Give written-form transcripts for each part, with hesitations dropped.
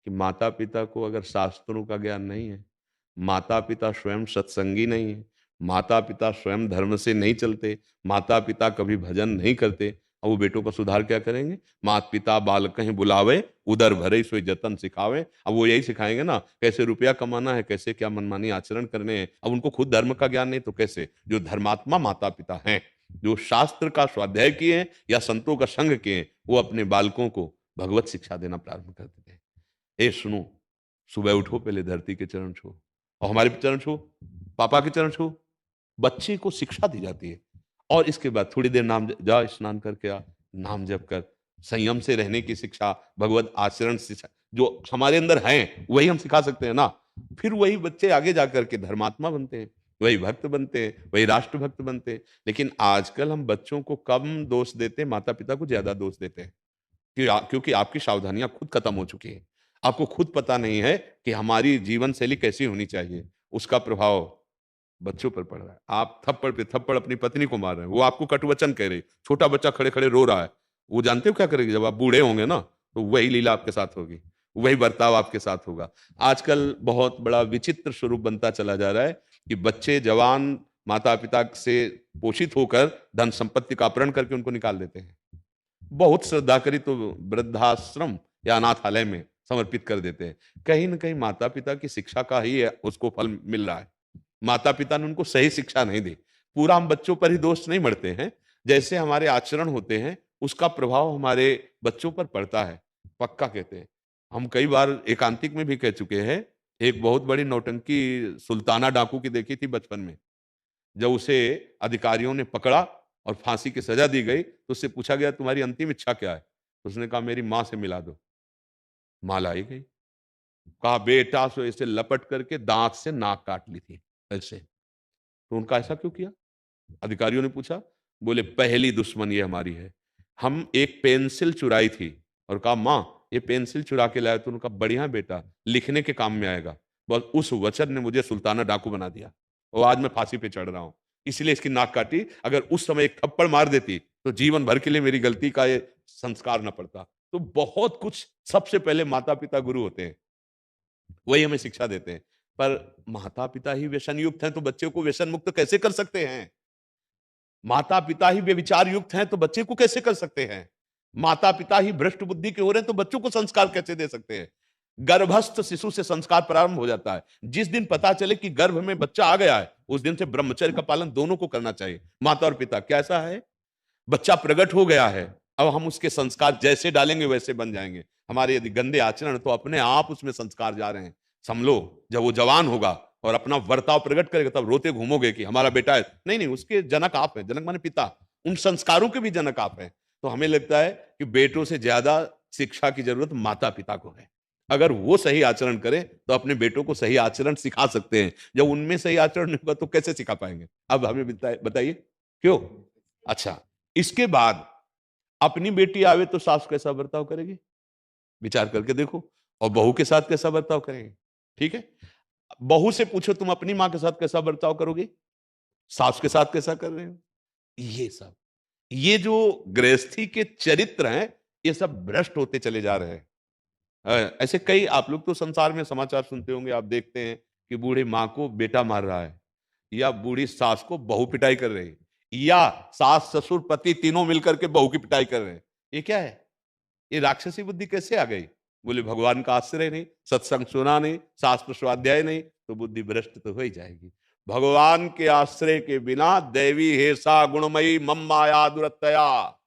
कि माता पिता को अगर शास्त्रों का ज्ञान नहीं है, माता पिता स्वयं सत्संगी नहीं है, माता पिता स्वयं धर्म से नहीं चलते, माता पिता कभी भजन नहीं करते, अब वो बेटों का सुधार क्या करेंगे? माता पिता बालकहि बुलावे, उदर भरे सोई जतन सिखावे। अब वो यही सिखाएंगे ना कैसे रुपया कमाना है, कैसे क्या मनमानी आचरण करने हैं। अब उनको खुद धर्म का ज्ञान नहीं तो कैसे? जो धर्मात्मा माता पिता हैं, जो शास्त्र का स्वाध्याय किए हैं या संतों का संग किए हैं, वो अपने बालकों को भगवत शिक्षा देना प्रारंभ कर देते हैं। ए सुनो, सुबह उठो, पहले धरती के चरण छो और हमारे चरण छो, पापा के चरण छो। बच्चे को शिक्षा दी जाती है और इसके बाद थोड़ी देर नाम जा, स्नान करके आ, नाम जप कर, संयम से रहने की शिक्षा, भगवत आचरण शिक्षा जो हमारे अंदर है वही हम सिखा सकते हैं ना। फिर वही बच्चे आगे जाकर के धर्मात्मा बनते हैं, वही भक्त बनते हैं, वही राष्ट्र भक्त बनते हैं। लेकिन आजकल हम बच्चों को कम दोष देते हैं, माता पिता को ज्यादा दोष देते हैं क्योंकि आपकी सावधानियां खुद खत्म हो चुकी हैं। आपको खुद पता नहीं है कि हमारी जीवन शैली कैसी होनी चाहिए। उसका प्रभाव बच्चों पर पड़ रहा है। आप थप्पड़ पे थप्पड़ अपनी पत्नी को मार रहे हैं, वो आपको कटुवचन कह रही, छोटा बच्चा खड़े खड़े रो रहा है। वो जानते हो क्या करेगी? जब आप बूढ़े होंगे ना, तो वही लीला आपके साथ होगी, वही बर्ताव आपके साथ होगा। आजकल बहुत बड़ा विचित्र स्वरूप बनता चला जा रहा है कि बच्चे जवान माता पिता से पोषित होकर धन संपत्ति का अपहरण करके उनको निकाल देते हैं। बहुत श्रद्धा करी तो वृद्धाश्रम या अनाथालय में समर्पित कर देते हैं। कहीं ना कहीं माता पिता की शिक्षा का ही उसको फल मिल रहा है। माता पिता ने उनको सही शिक्षा नहीं दी। पूरा हम बच्चों पर ही दोष नहीं मढ़ते हैं, जैसे हमारे आचरण होते हैं उसका प्रभाव हमारे बच्चों पर पड़ता है, पक्का कहते हैं। हम कई बार एकांतिक में भी कह चुके हैं। एक बहुत बड़ी नौटंकी सुल्ताना डाकू की देखी थी बचपन में। जब उसे अधिकारियों ने पकड़ा और फांसी की सजा दी गई तो उससे पूछा गया तुम्हारी अंतिम इच्छा क्या है? तो उसने कहा मेरी माँ से मिला दो। माँ लाई गई। कहा बेटा, सो ऐसे लपट करके दांत से नाक काट ली थी ऐसे। तो उनका ऐसा क्यों किया? अधिकारियों ने पूछा। बोले पहली दुश्मन ये हमारी है। हम एक पेंसिल चुराई थी और कहा माँ ये पेंसिल चुरा के लाया। तो उनका बढ़िया बेटा, लिखने के काम में आएगा। बस उस वचन ने मुझे सुल्ताना डाकू बना दिया और आज मैं फांसी पे चढ़ रहा हूं। इसलिए इसकी नाक काटी। अगर उस समय एक थप्पड़ मार देती तो जीवन भर के लिए मेरी गलती का ये संस्कार न पड़ता। तो बहुत कुछ, सबसे पहले माता पिता गुरु होते हैं, वही हमें शिक्षा देते हैं। पर माता पिता ही व्यसन युक्त हैं तो बच्चे को व्यसन मुक्त कैसे कर सकते हैं? माता पिता ही व्यभिचार युक्त हैं तो बच्चे को कैसे कर सकते हैं? माता पिता ही भ्रष्ट बुद्धि के हो रहे हैं तो बच्चों को संस्कार कैसे दे सकते हैं? गर्भस्थ शिशु से संस्कार प्रारंभ हो जाता है। जिस दिन पता चले कि गर्भ में बच्चा आ गया है, उस दिन से ब्रह्मचर्य का पालन दोनों को करना चाहिए, माता और पिता। कैसा है? बच्चा प्रकट हो गया है, अब हम उसके संस्कार जैसे डालेंगे वैसे बन जाएंगे। हमारे यदि गंदे आचरण तो अपने आप उसमें संस्कार जा रहे हैं। समझो, जब वो जवान होगा और अपना वर्ताव प्रकट करेगा तब रोते घूमोगे कि हमारा बेटा है। नहीं नहीं, उसके जनक आप हैं। जनक माने पिता। उन संस्कारों के भी जनक आप हैं। तो हमें लगता है कि बेटों से ज्यादा शिक्षा की जरूरत माता पिता को है। अगर वो सही आचरण करें तो अपने बेटों को सही आचरण सिखा सकते हैं। जब उनमें सही आचरण नहीं होगा तो कैसे सिखा पाएंगे? अब हमें बताइए क्यों? अच्छा, इसके बाद अपनी बेटी आवे तो सास कैसा बर्ताव करेगी, विचार करके देखो। और बहू के साथ कैसा बर्ताव करेंगे? ठीक है, बहू से पूछो तुम अपनी माँ के साथ कैसा बर्ताव करोगे, सास के साथ कैसा कर रहे हो। ये सब, ये जो गृहस्थी के चरित्र हैं, ये सब भ्रष्ट होते चले जा रहे हैं। ऐसे कई, आप लोग तो संसार में समाचार सुनते होंगे, आप देखते हैं कि बूढ़ी माँ को बेटा मार रहा है, या बूढ़ी सास को बहू पिटाई कर रही है, या सास ससुर पति तीनों मिलकर के बहू की पिटाई कर रहे हैं। ये क्या है? ये राक्षसी बुद्धि कैसे आ गई? बोले भगवान का आश्रय नहीं, सत्संग सुना नहीं, शास्त्र स्वाध्याय नहीं, तो बुद्धि भ्रष्ट तो हो ही जाएगी। भगवान के आश्रय के बिना दैवी हेसा गुणमयी मम माया दुरत्यया,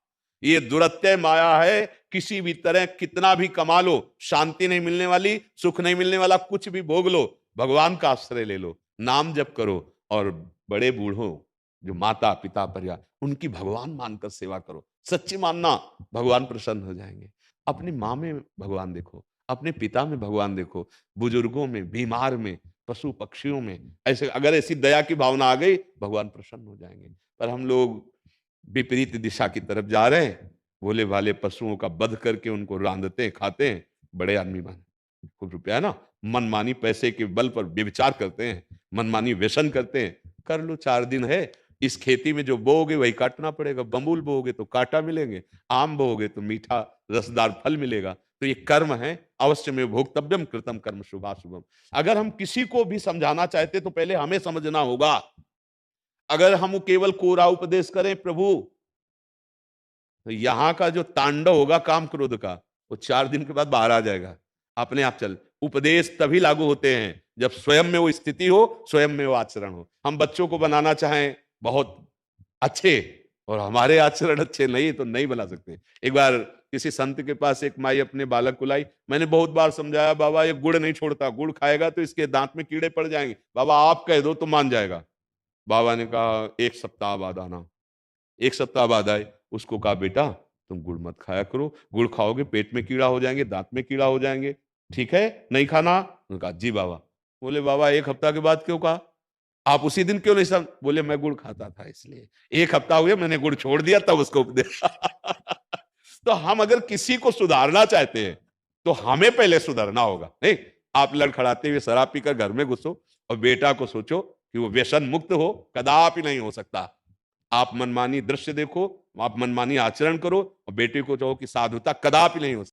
ये दुरत्यय माया है। किसी भी तरह कितना भी कमा लो, शांति नहीं मिलने वाली, सुख नहीं मिलने वाला। कुछ भी भोग लो, भगवान का आश्रय ले लो, नाम जप करो, और बड़े बूढ़ों जो माता पिता परिवार, उनकी भगवान मानकर सेवा करो। सच्ची मानना, भगवान प्रसन्न हो जाएंगे। अपनी माँ में भगवान देखो, अपने पिता में भगवान देखो, बुजुर्गों में, बीमार में, पशु पक्षियों में। ऐसे अगर ऐसी दया की भावना आ गई, भगवान प्रसन्न हो जाएंगे। पर हम लोग विपरीत दिशा की तरफ जा रहे हैं। भोले भाले पशुओं का वध करके उनको रांधते हैं, खाते हैं, बड़े आदमी बने। खूब रुपया है ना, मनमानी पैसे के बल पर व्यभिचार करते हैं, मनमानी व्यसन करते हैं। कर लो, 4 दिन है। इस खेती में जो बोओगे वही काटना पड़ेगा। बबूल बोओगे तो कांटा मिलेंगे, आम बोओगे तो मीठा रसदार फल मिलेगा। तो ये कर्म है, अवश्य में भोक्तव्यम कृतम कर्म शुभाशुभम। अगर हम किसी को भी समझाना चाहते तो पहले हमें समझना होगा। अगर हम केवल कोरा उपदेश करें प्रभु, तो यहां का जो तांडव होगा काम क्रोध का, वो 4 दिन के बाद बाहर आ जाएगा, अपने आप चल। उपदेश तभी लागू होते हैं जब स्वयं में वो स्थिति हो, स्वयं में वो आचरण हो। हम बच्चों को बनाना चाहें बहुत अच्छे, और हमारे आचरण अच्छे नहीं तो नहीं बना सकते। एक बार किसी संत के पास एक माई अपने बालक को लाई। मैंने बहुत बार समझाया, बाबा ये गुड़ नहीं छोड़ता, गुड़ खाएगा तो इसके दांत में कीड़े पड़ जाएंगे, बाबा आप कह दो तो मान जाएगा। बाबा ने कहा 1 सप्ताह बाद आना। 1 सप्ताह बाद आए, उसको कहा बेटा तुम गुड़ मत खाया करो, गुड़ खाओगे पेट में कीड़ा हो जाएंगे, दांत में कीड़ा हो जाएंगे, ठीक है नहीं खाना। उन्होंने कहा जी बाबा। बोले बाबा 1 हफ्ता के बाद क्यों कहा, आप उसी दिन क्यों नहीं समझ। बोले मैं गुड़ खाता था इसलिए, 1 हफ्ता हो गया मैंने गुड़ छोड़ दिया तब उसको उपदेश। तो हम अगर किसी को सुधारना चाहते हैं तो हमें पहले सुधरना होगा। नहीं, आप लड़खड़ाते हुए शराब पीकर घर में घुसो और बेटा को सोचो कि वो व्यसन मुक्त हो, कदापि नहीं हो सकता। आप मनमानी दृश्य देखो, आप मनमानी आचरण करो और बेटे को चाहो कि साधुता, कदापि नहीं हो सकता।